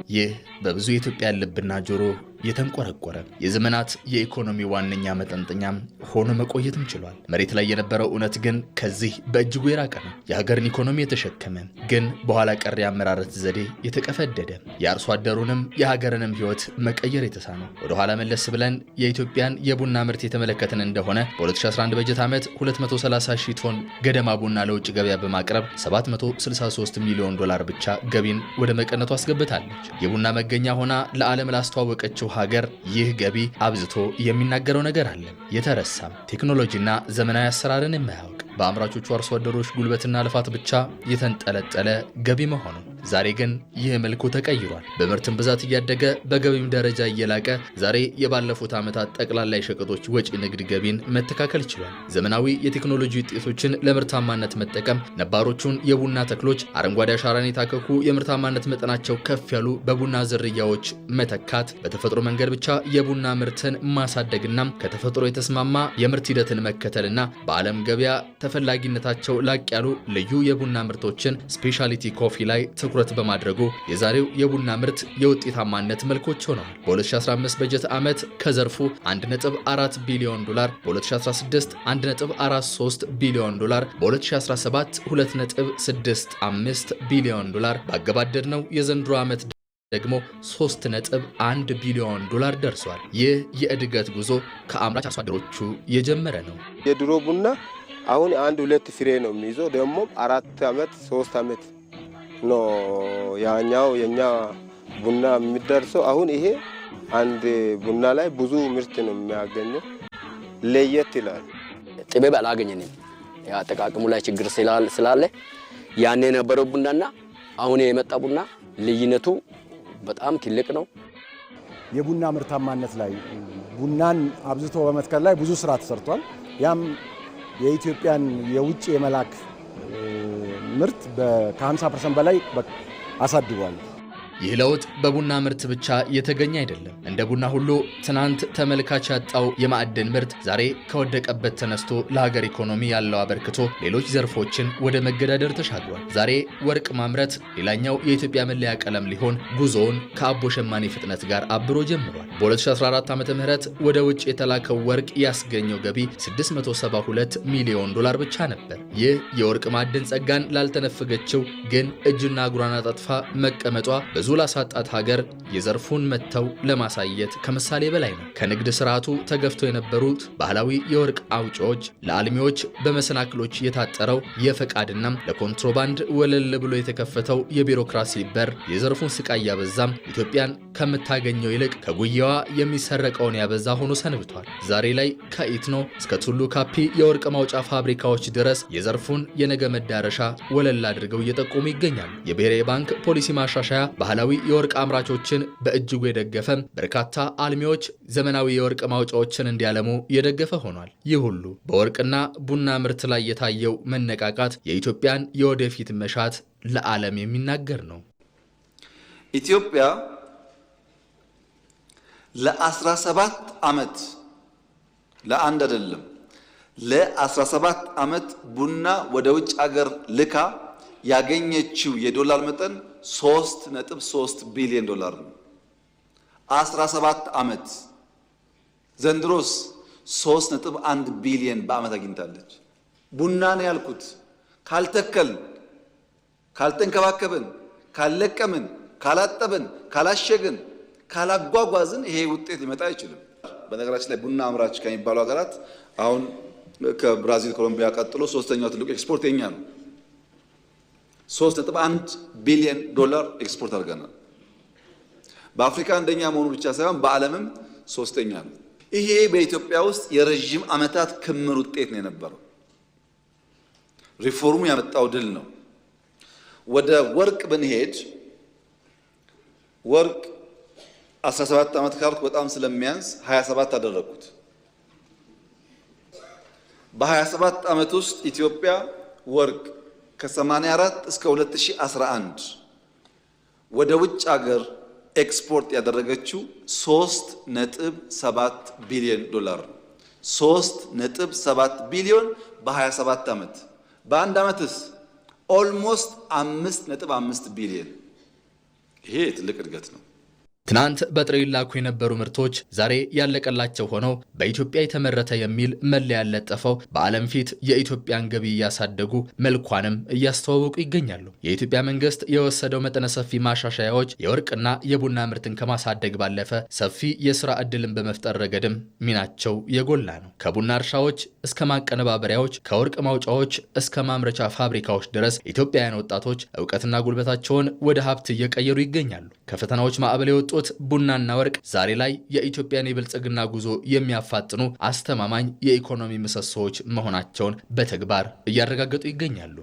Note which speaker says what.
Speaker 1: ይህ በብዙ የኢትዮጵያ ልብና ጆሮ የተንቆረቆረ የዘመናት የኢኮኖሚ ዋነኛ መጠንጠኛም ሆኖ መቆየትም ችሏል። መሬት ላይ የነበረው እውነት ግን ከዚህ በእጅጉ የራቀ ነው። የሀገርን ኢኮኖሚ የተሸከመ ግን በኋላ ቀር የአመራረት ዘዴ የተቀፈደደ የአርሶ አደሩንም የሀገርንም ሕይወት መቀየር የተሳነው። ወደ ኋላ መለስ ብለን የኢትዮጵያን የቡና ምርት የተመለከትን እንደሆነ በ2011 በጀት ዓመት 230 ሺህ ቶን ገደማ ቡና ለውጭ ገበያ በማቅረብ 763 ሚሊዮን ዶላር ብቻ ገቢን ወደ መቀነቱ አስገብታለች። የቡና መገኛ ሆና ለዓለም ላስተዋወቀችው ሀገር ይህ ገቢ አብዝቶ የሚናገረው ነገር አለ። የተረሳም ቴክኖሎጂና ዘመናዊ አሰራርን የማያውቅ በአምራቾቹ አርሶ አደሮች ጉልበትና ልፋት ብቻ የተንጠለጠለ ገቢ መሆኑ። ዛሬ ግን ይህ መልኩ ተቀይሯል። በምርትም ብዛት እያደገ በገቢም ደረጃ እየላቀ ዛሬ የባለፉት ዓመታት ጠቅላላ የሸቀጦች ወጪ ንግድ ገቢን መተካከል ችሏል። ዘመናዊ የቴክኖሎጂ ውጤቶችን ለምርታማነት መጠቀም፣ ነባሮቹን የቡና ተክሎች አረንጓዴ አሻራን የታከኩ የምርታማነት መጠናቸው ከፍ ያሉ በቡና ዝርያዎች መተካት፣ በተፈጥሮ መንገድ ብቻ የቡና ምርትን ማሳደግና ከተፈጥሮ የተስማማ የምርት ሂደትን መከተልና በዓለም ገበያ ተፈላጊነታቸው ላቅ ያሉ ልዩ የቡና ምርቶችን ስፔሻሊቲ ኮፊ ላይ ትኩረት በማድረጉ የዛሬው የቡና ምርት የውጤታማነት መልኮች ሆነዋል። በ2015 በጀት ዓመት ከዘርፉ 1.4 ቢሊዮን ዶላር፣ በ2016 1.43 ቢሊዮን ዶላር፣ በ2017 2.65 ቢሊዮን ዶላር ባገባደድነው የዘንድሮ ዓመት ደግሞ 3.1 ቢሊዮን ዶላር ደርሷል። ይህ የእድገት ጉዞ ከአምራች አርሶ አደሮቹ የጀመረ ነው።
Speaker 2: የድሮ ቡና አሁን 1-2 ፍሬ ነው የሚይዘው። ደግሞ 4 ዓመት 3 ዓመት ነው ያኛው የኛ ቡና የሚደርሰው። አሁን ይሄ አንድ ቡና ላይ ብዙ ምርት ነው የሚያገኘው። ለየት ይላል።
Speaker 3: ጥበብ አላገኘንም። ያጠቃቀሙ ላይ ችግር ስላለ ያኔ የነበረው ቡናና አሁን የመጣ ቡና ልዩነቱ በጣም ትልቅ ነው።
Speaker 4: የቡና ምርታማነት ላይ ቡናን አብዝቶ በመትከል ላይ ብዙ ስራ ተሰርቷል። ያም የኢትዮጵያን የውጭ የመላክ ምርት ከ50% በላይ አሳድጓል።
Speaker 1: ይህ ለውጥ በቡና ምርት ብቻ የተገኘ አይደለም። እንደ ቡና ሁሉ ትናንት ተመልካች ያጣው የማዕድን ምርት ዛሬ ከወደቀበት ተነስቶ ለሀገር ኢኮኖሚ ያለው አበርክቶ ሌሎች ዘርፎችን ወደ መገዳደር ተሻግሯል። ዛሬ ወርቅ ማምረት ሌላኛው የኢትዮጵያ መለያ ቀለም ሊሆን ጉዞውን ከአቦ ሸማኔ ፍጥነት ጋር አብሮ ጀምሯል። በ2014 ዓ.ም ወደ ውጭ የተላከው ወርቅ ያስገኘው ገቢ 672 ሚሊዮን ዶላር ብቻ ነበር። ይህ የወርቅ ማዕድን ጸጋን ላልተነፈገችው ግን እጅና እግሯን አጣጥፋ መቀመጧ ብዙ ላሳጣት ሀገር የዘርፉን መተው ለማሳየት ከምሳሌ በላይ ነው። ከንግድ ስርዓቱ ተገፍተው የነበሩት ባህላዊ የወርቅ አውጪዎች ለአልሚዎች በመሰናክሎች የታጠረው የፈቃድና ለኮንትሮባንድ ወለል ብሎ የተከፈተው የቢሮክራሲ በር የዘርፉን ስቃይ ያበዛም፣ ኢትዮጵያን ከምታገኘው ይልቅ ከጉያዋ የሚሰረቀውን ያበዛ ሆኖ ሰንብቷል። ዛሬ ላይ ከኢትኖ እስከ ቱሉ ካፒ የወርቅ ማውጫ ፋብሪካዎች ድረስ የዘርፉን የነገ መዳረሻ ወለል አድርገው እየጠቆሙ ይገኛሉ። የብሔራዊ ባንክ ፖሊሲ ማሻሻያ ባህላዊ የወርቅ አምራቾችን በእጅጉ የደገፈ፣ በርካታ አልሚዎች ዘመናዊ የወርቅ ማውጫዎችን እንዲያለሙ የደገፈ ሆኗል። ይህ ሁሉ በወርቅና ቡና ምርት ላይ የታየው መነቃቃት የኢትዮጵያን የወደፊት መሻት ለዓለም የሚናገር ነው።
Speaker 5: ኢትዮጵያ ለ17 ዓመት ለአንድ አይደለም ለ17 ዓመት ቡና ወደ ውጭ ሀገር ልካ ያገኘችው የዶላር መጠን 3.3 ቢሊዮን ዶላር ነው። 17 ዓመት ዘንድሮስ 3.1 ቢሊዮን በዓመት አግኝታለች። ቡና ነው ያልኩት። ካልተከል፣ ካልተንከባከብን፣ ካልለቀምን፣ ካላጠብን፣ ካላሸግን፣ ካላጓጓዝን ይሄ ውጤት ሊመጣ አይችልም። በነገራችን ላይ ቡና አምራች ከሚባሉ ሀገራት አሁን ከብራዚል፣ ኮሎምቢያ ቀጥሎ ሶስተኛው ትልቁ ኤክስፖርት የኛ ነው። 3.1 ቢሊዮን ዶላር ኤክስፖርት አድርገናል። በአፍሪካ አንደኛ መሆኑ ብቻ ሳይሆን በዓለምም ሶስተኛ ነው። ይሄ በኢትዮጵያ ውስጥ የረጅም ዓመታት ክምር ውጤት ነው የነበረው። ሪፎርሙ ያመጣው ድል ነው። ወደ ወርቅ ብንሄድ ወርቅ 17 ዓመት ካልኩ በጣም ስለሚያንስ 27 አደረኩት። በ27 ዓመት ውስጥ ኢትዮጵያ ወርቅ ከ84 እስከ 2011 ወደ ውጭ ሀገር ኤክስፖርት ያደረገችው 3.7 ቢሊዮን ዶላር 3.7 ቢሊዮን በ27 ዓመት። በአንድ ዓመትስ ኦልሞስት 5.5 ቢሊዮን። ይሄ ትልቅ እድገት ነው።
Speaker 1: ትናንት በጥሬ ይላኩ የነበሩ ምርቶች ዛሬ ያለቀላቸው ሆነው በኢትዮጵያ የተመረተ የሚል መለያ ያለጠፈው በዓለም ፊት የኢትዮጵያን ገቢ እያሳደጉ መልኳንም እያስተዋወቁ ይገኛሉ። የኢትዮጵያ መንግስት የወሰደው መጠነ ሰፊ ማሻሻያዎች የወርቅና የቡና ምርትን ከማሳደግ ባለፈ ሰፊ የስራ ዕድልን በመፍጠር ረገድም ሚናቸው የጎላ ነው። ከቡና እርሻዎች እስከ ማቀነባበሪያዎች፣ ከወርቅ ማውጫዎች እስከ ማምረቻ ፋብሪካዎች ድረስ ኢትዮጵያውያን ወጣቶች እውቀትና ጉልበታቸውን ወደ ሀብት እየቀየሩ ይገኛሉ። ከፈተናዎች ማዕበል የወጡ ቡናና ወርቅ ዛሬ ላይ የኢትዮጵያን የብልጽግና ጉዞ የሚያፋጥኑ አስተማማኝ የኢኮኖሚ ምሰሶዎች መሆናቸውን በተግባር እያረጋገጡ ይገኛሉ።